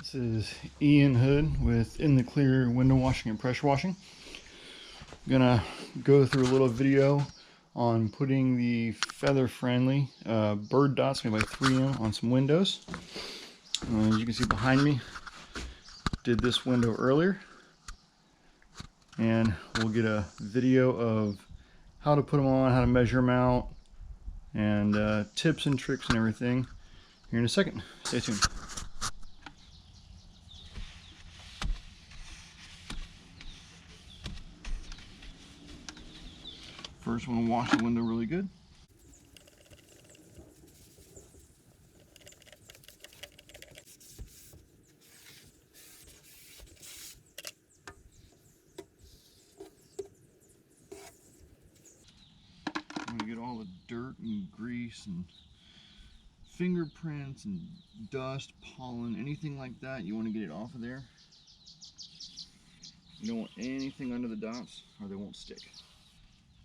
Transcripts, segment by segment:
This is Ian Hood with In the Clear window washing and pressure washing. I'm gonna go through a little video on putting the feather friendly bird dots made by 3M on some windows. As you can see behind me, did this window earlier, and we'll get a video of how to put them on, how to measure them out, and tips and tricks and everything here in a second. Stay tuned. First, we're going to wash the window really good. I'm going to get all the dirt and grease and fingerprints and dust, pollen, anything like that. You want to get it off of there. You don't want anything under the dots or they won't stick.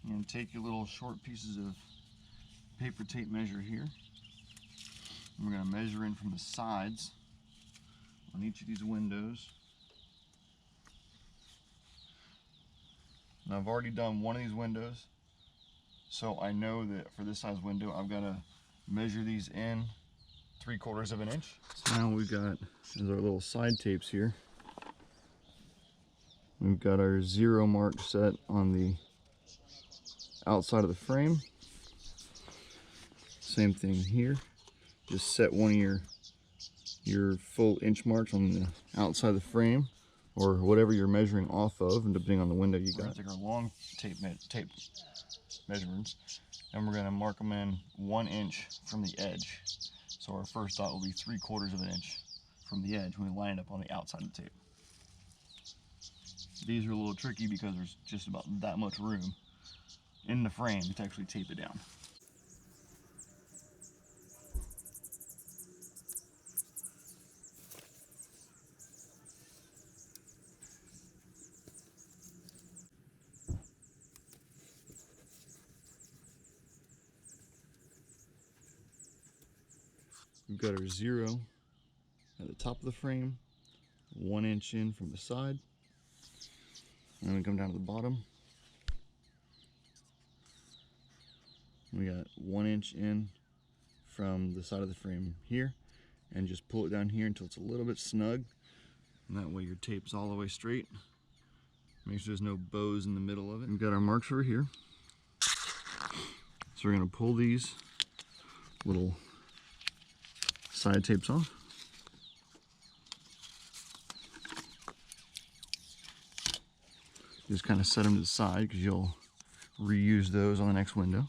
And take your little short pieces of paper tape measure here. And we're going to measure in from the sides on each of these windows. Now I've already done one of these windows, so I know that for this size window I've got to measure these in 3/4 of an inch. So now we've got our little side tapes here. We've got our 0 mark set on the outside of the frame. Same thing here. Just set one of your full inch marks on the outside of the frame, or whatever you're measuring off of, and depending on the window you got. We're going to take our long tape measurements, and we're going to mark them in 1 inch from the edge. So our first dot will be 3/4 of an inch from the edge when we line it up on the outside of the tape. These are a little tricky because there's just about that much room in the frame to actually tape it down. We've got our 0 at the top of the frame, 1 inch in from the side, and then we come down to the bottom. We got 1 inch in from the side of the frame here, and just pull it down here until it's a little bit snug, and that way your tape's all the way straight. Make sure there's no bows in the middle of it. We've got our marks over here, so we're going to pull these little side tapes off. Just kind of set them to the side because you'll reuse those on the next window.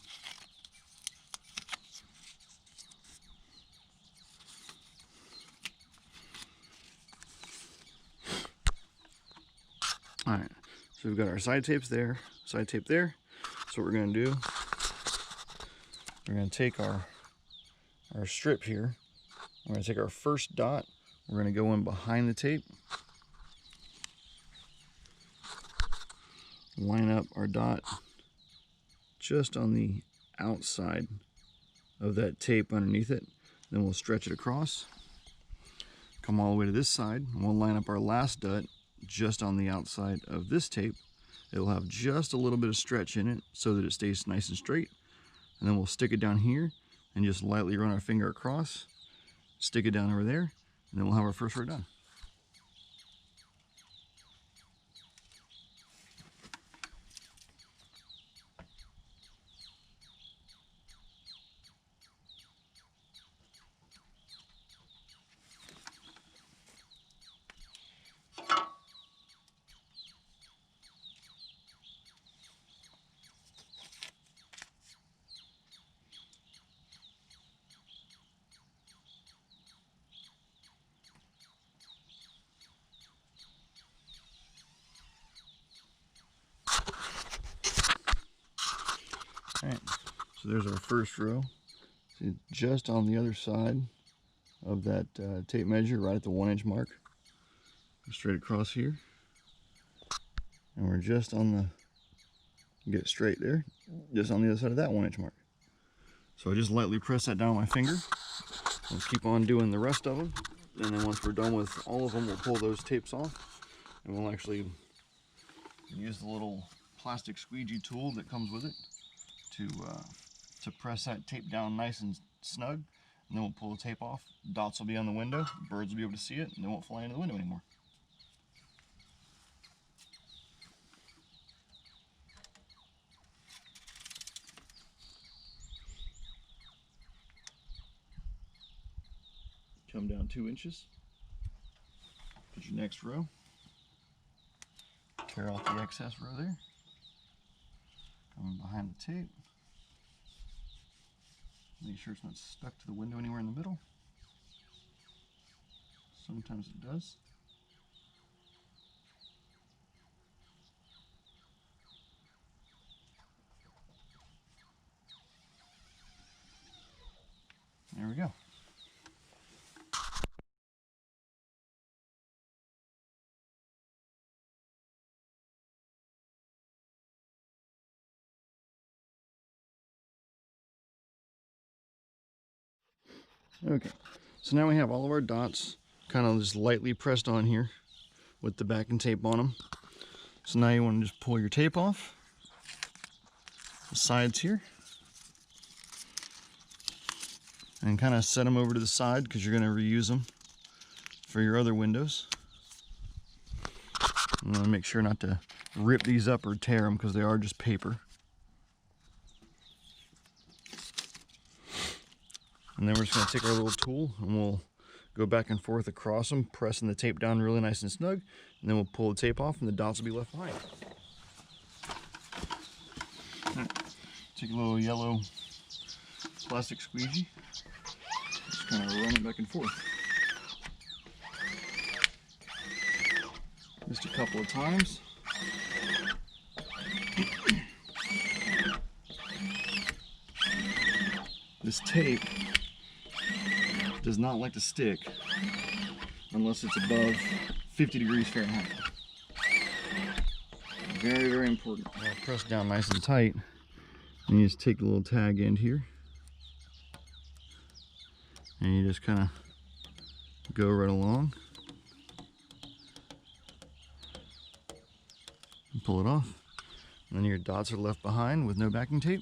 All right, so we've got our side tapes there, side tape there. So what we're going to do, we're going to take our strip here. We're going to take our first dot. We're going to go in behind the tape, line up our dot just on the outside of that tape underneath it. Then we'll stretch it across, come all the way to this side, and we'll line up our last dot just on the outside of this tape. It'll have just a little bit of stretch in it so that it stays nice and straight. And then we'll stick it down here and just lightly run our finger across, stick it down over there, and then we'll have our first row done. Alright, so there's our first row. See, just on the other side of that tape measure, right at the 1 inch mark. Straight across here. And we're just on the, get it straight there, just on the other side of that 1 inch mark. So I just lightly press that down with my finger. Let's keep on doing the rest of them. And then once we're done with all of them, we'll pull those tapes off, and we'll actually use the little plastic squeegee tool that comes with it to press that tape down nice and snug. And then we'll pull the tape off. Dots will be on the window, birds will be able to see it, and they won't fly into the window anymore. Come down 2 inches. Put your next row. Tear off the excess row there. Come behind the tape. Make sure it's not stuck to the window anywhere in the middle. Sometimes it does. There we go. Okay, so now we have all of our dots kind of just lightly pressed on here with the backing tape on them. So now you want to just pull your tape off the sides here and kind of set them over to the side because you're going to reuse them for your other windows. You want to make sure not to rip these up or tear them because they are just paper. And then we're just going to take our little tool and we'll go back and forth across them, pressing the tape down really nice and snug. And then we'll pull the tape off and the dots will be left behind. Right. Take a little yellow plastic squeegee. Just kind of run it back and forth. Just a couple of times. This tape does not like to stick unless it's above 50 degrees Fahrenheit. Very, very important. I'll press down nice and tight, and you just take the little tag end here, and you just kind of go right along and pull it off. And then your dots are left behind with no backing tape.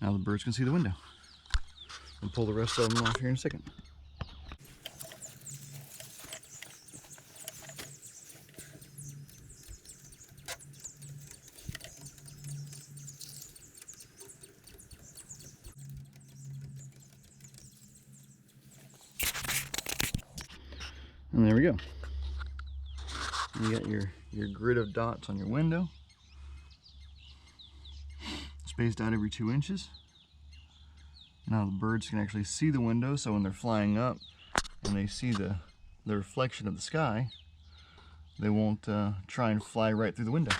Now the birds can see the window. We'll pull the rest of them off here in a second. And there we go. You got your grid of dots on your window, spaced out every 2 inches. Now the birds can actually see the window, so when they're flying up and they see the reflection of the sky, they won't try and fly right through the window.